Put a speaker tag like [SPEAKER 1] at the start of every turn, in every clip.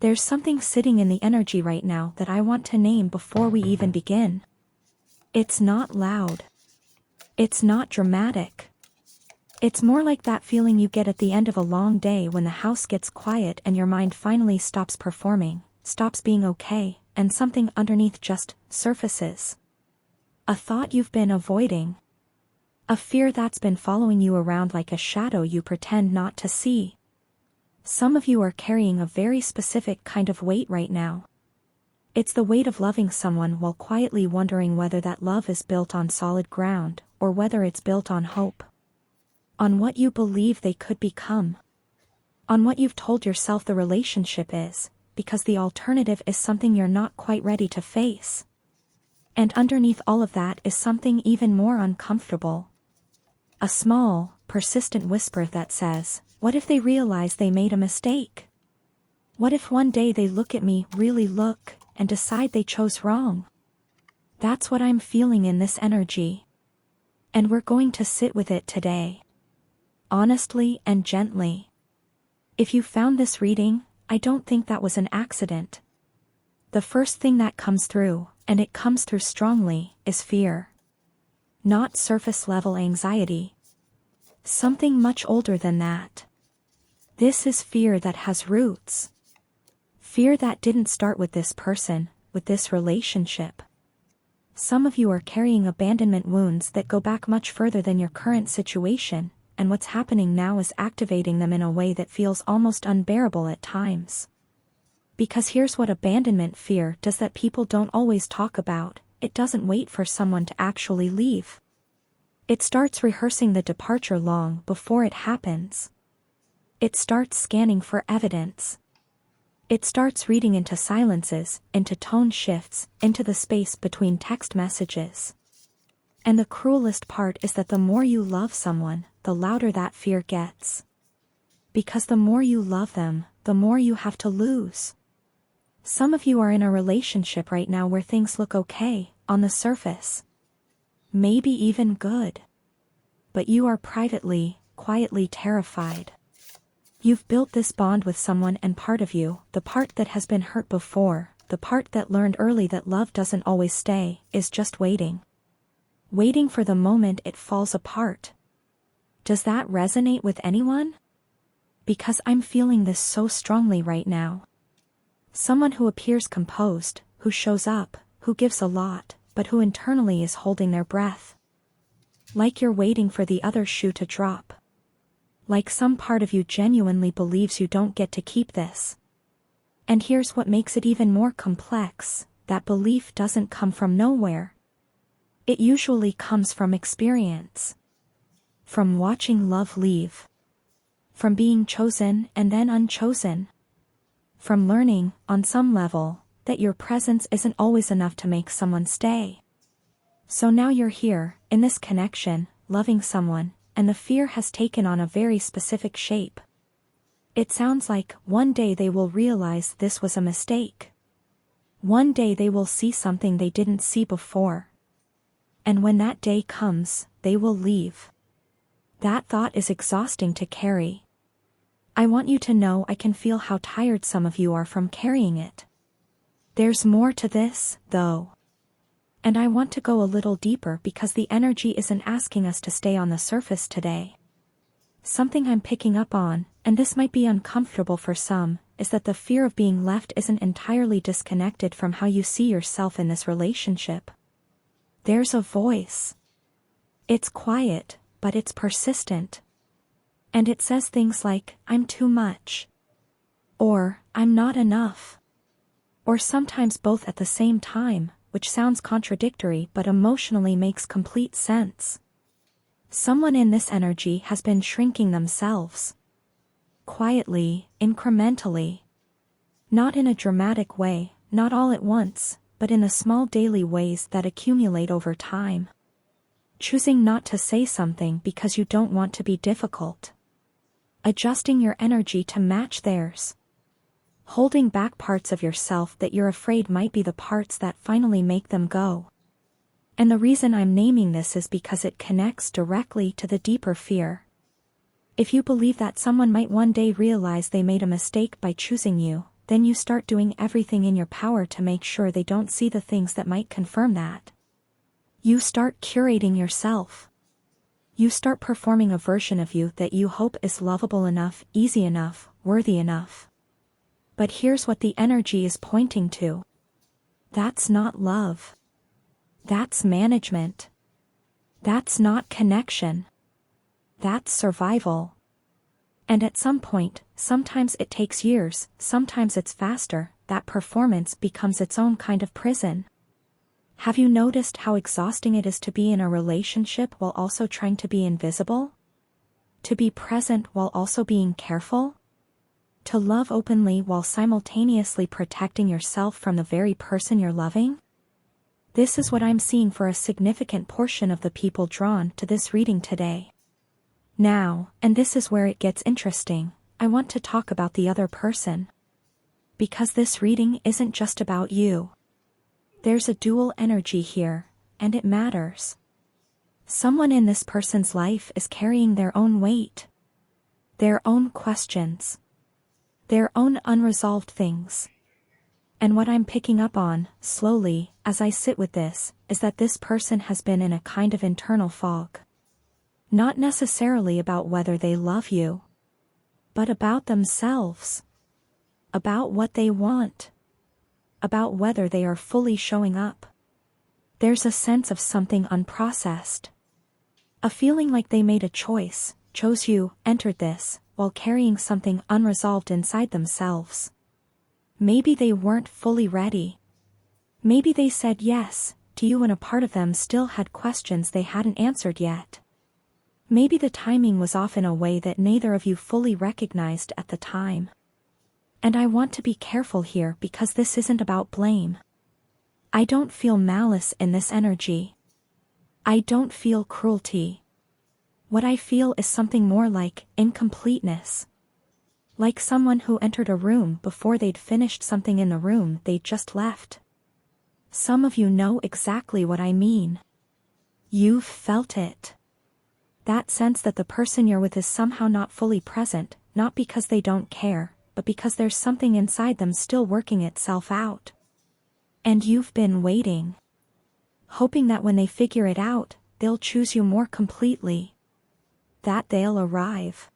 [SPEAKER 1] There's something sitting in the energy right now that I want to name before we even begin. It's not loud. It's not dramatic. It's more like that feeling you get at the end of a long day when the house gets quiet and your mind finally stops performing, stops being okay, and something underneath just surfaces. A thought you've been avoiding. A fear that's been following you around like a shadow you pretend not to see. Some of you are carrying a very specific kind of weight right now. It's the weight of loving someone while quietly wondering whether that love is built on solid ground, or whether it's built on hope. On what you believe they could become. On what you've told yourself the relationship is, because the alternative is something you're not quite ready to face. And underneath all of that is something even more uncomfortable. A small, persistent whisper that says, what if they realize they made a mistake? What if one day they look at me, really look, and decide they chose wrong? That's what I'm feeling in this energy. And we're going to sit with it today. Honestly and gently. If you found this reading, I don't think that was an accident. The first thing that comes through, and it comes through strongly, is fear. Not surface-level anxiety. Something much older than that. This is fear that has roots. Fear that didn't start with this person, with this relationship. Some of you are carrying abandonment wounds that go back much further than your current situation, and what's happening now is activating them in a way that feels almost unbearable at times. Because here's what abandonment fear does that people don't always talk about: it doesn't wait for someone to actually leave. It starts rehearsing the departure long before it happens. It starts scanning for evidence. It starts reading into silences, into tone shifts, into the space between text messages. And the cruelest part is that the more you love someone, the louder that fear gets. Because the more you love them, the more you have to lose. Some of you are in a relationship right now where things look okay, on the surface. Maybe even good. But you are privately, quietly terrified. You've built this bond with someone, and part of you, the part that has been hurt before, the part that learned early that love doesn't always stay, is just waiting. Waiting for the moment it falls apart. Does that resonate with anyone? Because I'm feeling this so strongly right now. Someone who appears composed, who shows up, who gives a lot, but who internally is holding their breath. Like you're waiting for the other shoe to drop. Like some part of you genuinely believes you don't get to keep this. And here's what makes it even more complex: that belief doesn't come from nowhere. It usually comes from experience. From watching love leave. From being chosen and then unchosen. From learning, on some level, that your presence isn't always enough to make someone stay. So now you're here, in this connection, loving someone, and the fear has taken on a very specific shape. It sounds like one day they will realize this was a mistake. One day they will see something they didn't see before. And when that day comes, they will leave. That thought is exhausting to carry. I want you to know I can feel how tired some of you are from carrying it. There's more to this, though. And I want to go a little deeper because the energy isn't asking us to stay on the surface today. Something I'm picking up on, and this might be uncomfortable for some, is that the fear of being left isn't entirely disconnected from how you see yourself in this relationship. There's a voice. It's quiet, but it's persistent. And it says things like, I'm too much. Or, I'm not enough. Or sometimes both at the same time, which sounds contradictory but emotionally makes complete sense. Someone in this energy has been shrinking themselves. Quietly, incrementally. Not in a dramatic way, not all at once, but in the small daily ways that accumulate over time. Choosing not to say something because you don't want to be difficult. Adjusting your energy to match theirs. Holding back parts of yourself that you're afraid might be the parts that finally make them go. And the reason I'm naming this is because it connects directly to the deeper fear. If you believe that someone might one day realize they made a mistake by choosing you, then you start doing everything in your power to make sure they don't see the things that might confirm that. You start curating yourself. You start performing a version of you that you hope is lovable enough, easy enough, worthy enough. But here's what the energy is pointing to. That's not love. That's management. That's not connection. That's survival. And at some point, sometimes it takes years, sometimes it's faster, that performance becomes its own kind of prison. Have you noticed how exhausting it is to be in a relationship while also trying to be invisible? To be present while also being careful? To love openly while simultaneously protecting yourself from the very person you're loving? This is what I'm seeing for a significant portion of the people drawn to this reading today. Now, and this is where it gets interesting, I want to talk about the other person. Because this reading isn't just about you. There's a dual energy here, and it matters. Someone in this person's life is carrying their own weight. Their own questions. Their own unresolved things. And what I'm picking up on, slowly, as I sit with this, is that this person has been in a kind of internal fog. Not necessarily about whether they love you, but about themselves. About what they want. About whether they are fully showing up. There's a sense of something unprocessed. A feeling like they made a choice, chose you, entered this, while carrying something unresolved inside themselves. Maybe they weren't fully ready. Maybe they said yes to you and a part of them still had questions they hadn't answered yet. Maybe the timing was off in a way that neither of you fully recognized at the time. And I want to be careful here because this isn't about blame. I don't feel malice in this energy. I don't feel cruelty. What I feel is something more like incompleteness. Like someone who entered a room before they'd finished something in the room they'd just left. Some of you know exactly what I mean. You've felt it. That sense that the person you're with is somehow not fully present, not because they don't care, but because there's something inside them still working itself out. And you've been waiting. Hoping that when they figure it out, they'll choose you more completely. That they'll arrive.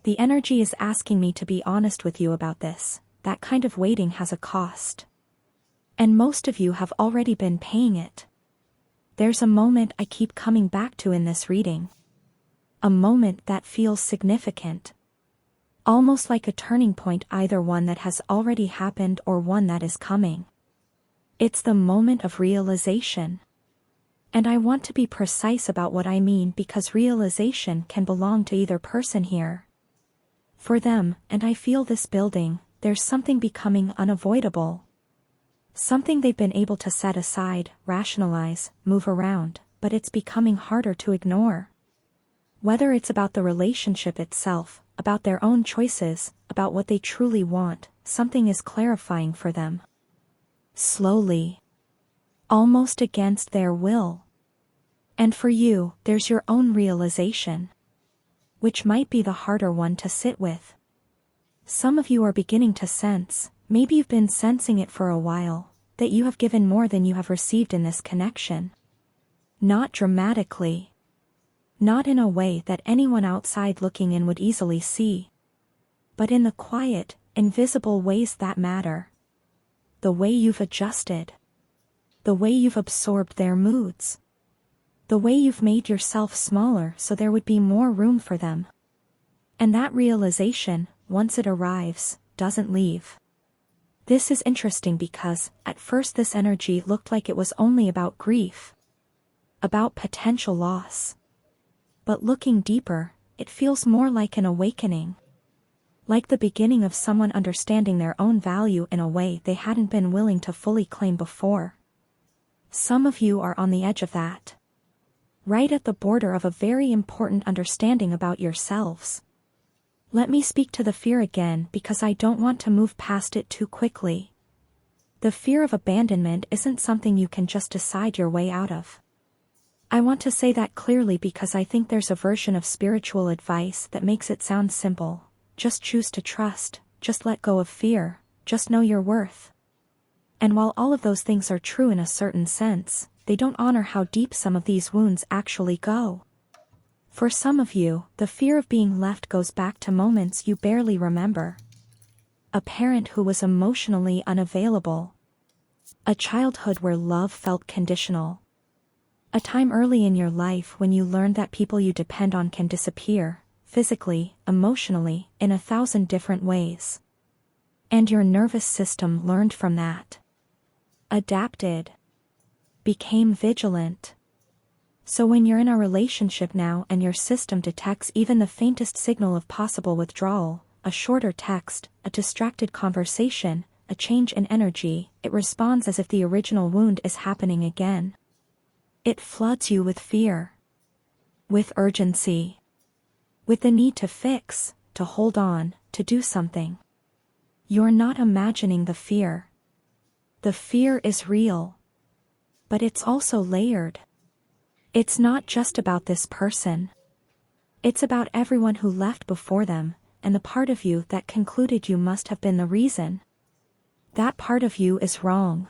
[SPEAKER 1] The energy is asking me to be honest with you about this. That kind of waiting has a cost. And most of you have already been paying it. There's a moment I keep coming back to in this reading. A moment that feels significant. Almost like a turning point, either one that has already happened or one that is coming. It's the moment of realization. And I want to be precise about what I mean because realization can belong to either person here. For them, and I feel this building, there's something becoming unavoidable. Something they've been able to set aside, rationalize, move around, but it's becoming harder to ignore. Whether it's about the relationship itself, about their own choices, about what they truly want, something is clarifying for them. Slowly. Almost against their will. And for you, there's your own realization. Which might be the harder one to sit with. Some of you are beginning to sense, maybe you've been sensing it for a while, that you have given more than you have received in this connection. Not dramatically. Not in a way that anyone outside looking in would easily see. But in the quiet, invisible ways that matter. The way you've adjusted. The way you've absorbed their moods. The way you've made yourself smaller so there would be more room for them. And that realization, once it arrives, doesn't leave. This is interesting because, at first this energy looked like it was only about grief. About potential loss. But looking deeper, it feels more like an awakening. Like the beginning of someone understanding their own value in a way they hadn't been willing to fully claim before. Some of you are on the edge of that. Right at the border of a very important understanding about yourselves. Let me speak to the fear again because I don't want to move past it too quickly. The fear of abandonment isn't something you can just decide your way out of. I want to say that clearly because I think there's a version of spiritual advice that makes it sound simple. Just choose to trust, just let go of fear, just know your worth. And while all of those things are true in a certain sense, they don't honor how deep some of these wounds actually go. For some of you, the fear of being left goes back to moments you barely remember. A parent who was emotionally unavailable. A childhood where love felt conditional. A time early in your life when you learned that people you depend on can disappear, physically, emotionally, in 1,000 different ways. And your nervous system learned from that. Adapted. Became vigilant. So when you're in a relationship now and your system detects even the faintest signal of possible withdrawal, a shorter text, a distracted conversation, a change in energy, it responds as if the original wound is happening again. It floods you with fear. With urgency. With the need to fix, to hold on, to do something. You're not imagining the fear. The fear is real. But it's also layered. It's not just about this person. It's about everyone who left before them, and the part of you that concluded you must have been the reason. That part of you is wrong.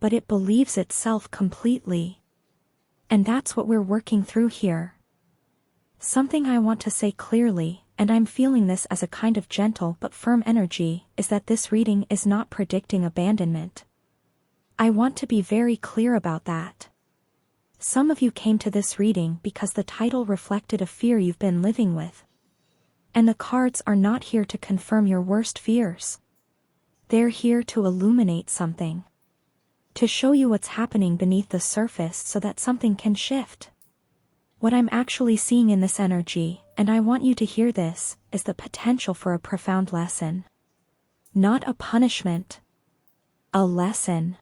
[SPEAKER 1] But it believes itself completely. And that's what we're working through here. Something I want to say clearly, and I'm feeling this as a kind of gentle but firm energy, is that this reading is not predicting abandonment. I want to be very clear about that. Some of you came to this reading because the title reflected a fear you've been living with. And the cards are not here to confirm your worst fears. They're here to illuminate something. To show you what's happening beneath the surface so that something can shift. What I'm actually seeing in this energy, and I want you to hear this, is the potential for a profound lesson. Not a punishment. A lesson.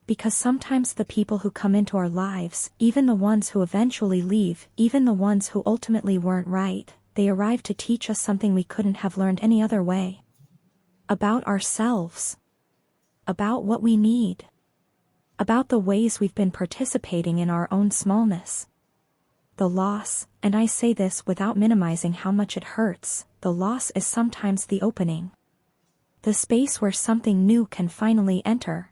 [SPEAKER 1] Because sometimes the people who come into our lives, even the ones who eventually leave, even the ones who ultimately weren't right, they arrive to teach us something we couldn't have learned any other way. About ourselves. About what we need. About the ways we've been participating in our own smallness. The loss, and I say this without minimizing how much it hurts, the loss is sometimes the opening. The space where something new can finally enter.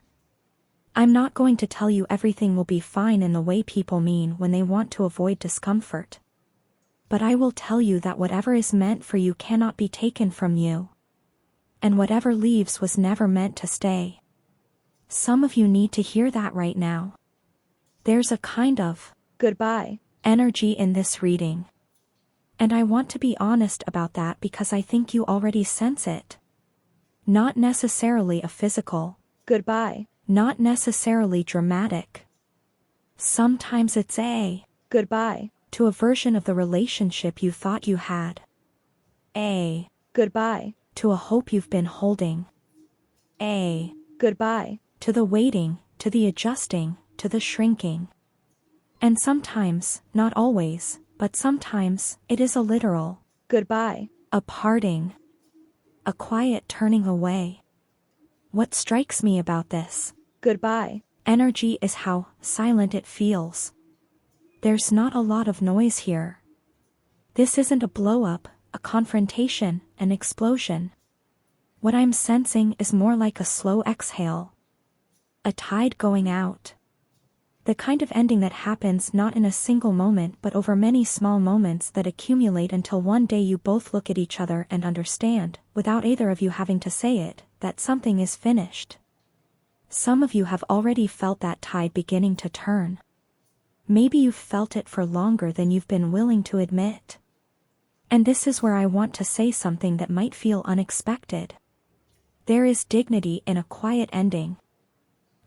[SPEAKER 1] I'm not going to tell you everything will be fine in the way people mean when they want to avoid discomfort. But I will tell you that whatever is meant for you cannot be taken from you. And whatever leaves was never meant to stay. Some of you need to hear that right now. There's a kind of goodbye energy in this reading. And I want to be honest about that because I think you already sense it. Not necessarily a physical goodbye. Not necessarily dramatic. Sometimes it's a goodbye to a version of the relationship you thought you had. A goodbye to a hope you've been holding. A goodbye to the waiting, to the adjusting, to the shrinking. And sometimes, not always, but sometimes, it is a literal goodbye, a parting, a quiet turning away. What strikes me about this goodbye energy is how silent it feels. There's not a lot of noise here. This isn't a blow-up, a confrontation, an explosion. What I'm sensing is more like a slow exhale. A tide going out. The kind of ending that happens not in a single moment but over many small moments that accumulate until one day you both look at each other and understand, without either of you having to say it, that something is finished. Some of you have already felt that tide beginning to turn. Maybe you've felt it for longer than you've been willing to admit. And this is where I want to say something that might feel unexpected. There is dignity in a quiet ending.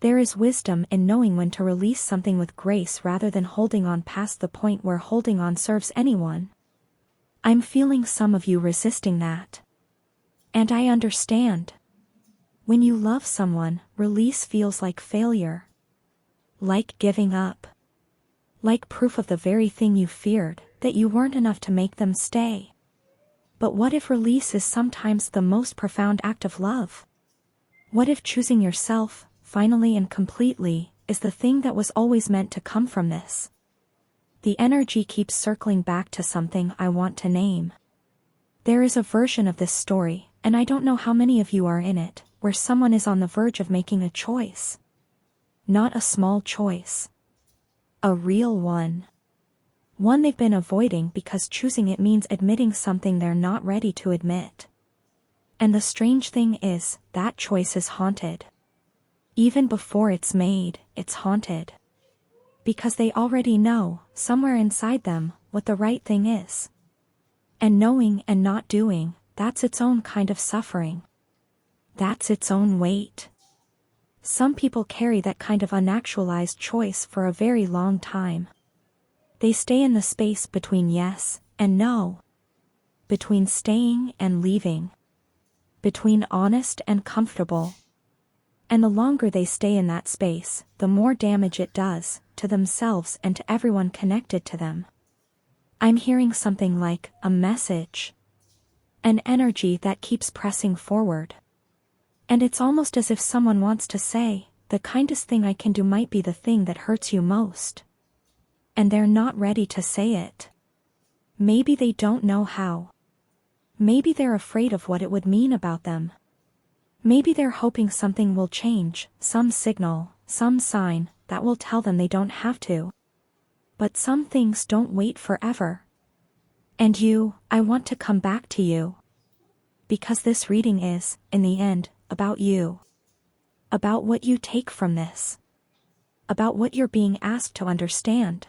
[SPEAKER 1] There is wisdom in knowing when to release something with grace rather than holding on past the point where holding on serves anyone. I'm feeling some of you resisting that. And I understand. When you love someone, release feels like failure. Like giving up. Like proof of the very thing you feared, that you weren't enough to make them stay. But what if release is sometimes the most profound act of love? What if choosing yourself, finally and completely, is the thing that was always meant to come from this? The energy keeps circling back to something I want to name. There is a version of this story, and I don't know how many of you are in it, where someone is on the verge of making a choice. Not a small choice. A real one. One they've been avoiding because choosing it means admitting something they're not ready to admit. And the strange thing is, that choice is haunted. Even before it's made, it's haunted. Because they already know, somewhere inside them, what the right thing is. And knowing and not doing, that's its own kind of suffering. That's its own weight. Some people carry that kind of unactualized choice for a very long time. They stay in the space between yes and no. Between staying and leaving. Between honest and comfortable. And the longer they stay in that space, the more damage it does, to themselves and to everyone connected to them. I'm hearing something like a message. An energy that keeps pressing forward. And it's almost as if someone wants to say, the kindest thing I can do might be the thing that hurts you most. And they're not ready to say it. Maybe they don't know how. Maybe they're afraid of what it would mean about them. Maybe they're hoping something will change, some signal, some sign, that will tell them they don't have to. But some things don't wait forever. And I want to come back to you. Because this reading is, in the end, about you. About what you take from this. About what you're being asked to understand.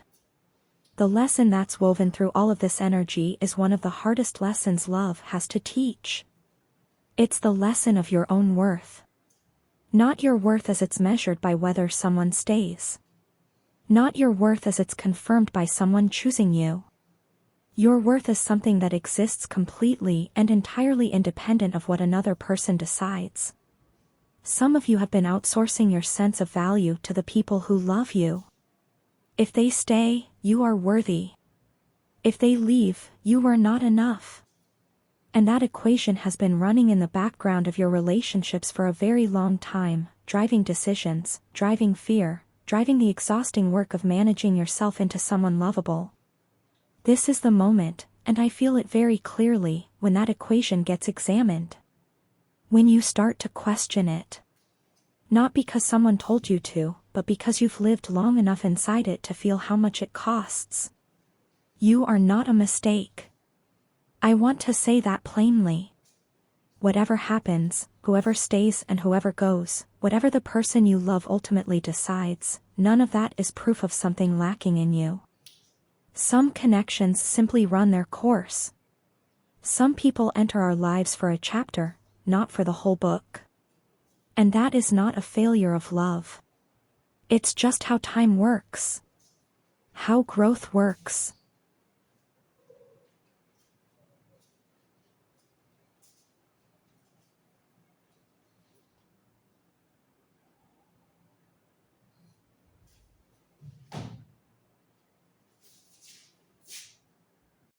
[SPEAKER 1] The lesson that's woven through all of this energy is one of the hardest lessons love has to teach. It's the lesson of your own worth. Not your worth as it's measured by whether someone stays. Not your worth as it's confirmed by someone choosing you. Your worth is something that exists completely and entirely independent of what another person decides. Some of you have been outsourcing your sense of value to the people who love you. If they stay, you are worthy. If they leave, you are not enough. And that equation has been running in the background of your relationships for a very long time, driving decisions, driving fear, driving the exhausting work of managing yourself into someone lovable. This is the moment, and I feel it very clearly, when that equation gets examined. When you start to question it. Not because someone told you to, but because you've lived long enough inside it to feel how much it costs. You are not a mistake. I want to say that plainly. Whatever happens, whoever stays and whoever goes, whatever the person you love ultimately decides, none of that is proof of something lacking in you. Some connections simply run their course. Some people enter our lives for a chapter, not for the whole book. And that is not a failure of love. It's just how time works. How growth works.